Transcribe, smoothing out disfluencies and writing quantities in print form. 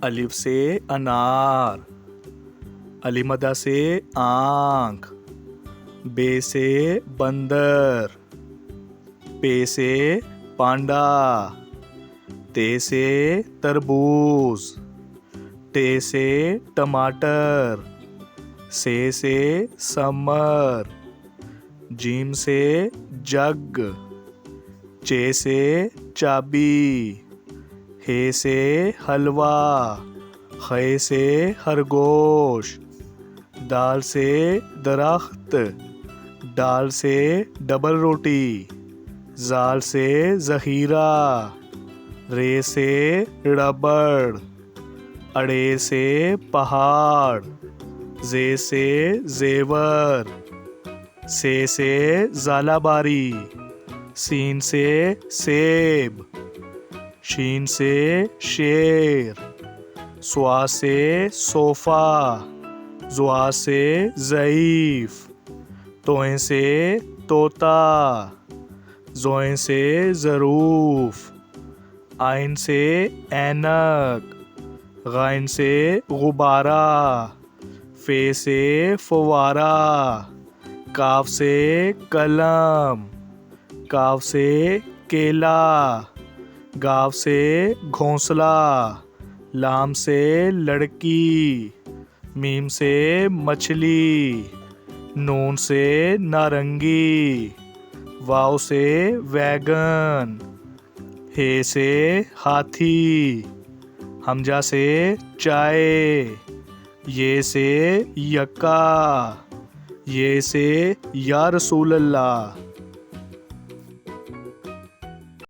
الف سے انار، علی مدہ سے آنکھ، بے سے بندر، پے سے پانڈا، تے سے تربوز، ٹے سے ٹماٹر، سے سمر، جیم سے جگ، چے سے چابی، ہے سے حلوہ، خے سے خرگوش، دال سے درخت، ڈال سے ڈبل روٹی، زال سے ذخیرہ، رے سے ربڑ، اڑے سے پہاڑ، زے سے زیور، سے زالہ باری، سین سے سیب، شین سے شیر، سوا سے صوفہ، زوا سے ضعیف، توئیں سے طوطا، زوئیں سے ظروف، آئن سے اینک، غائن سے غبارہ، فے سے فوارہ، کاف سے قلم، کاف سے کیلا، گاو سے گھونسلہ، لام سے لڑکی، میم سے مچھلی، نون سے نارنگی، واو سے ویگن، ہے سے ہاتھی، حمزہ سے چائے، یہ سے یکا، یہ سے یا رسول اللہ۔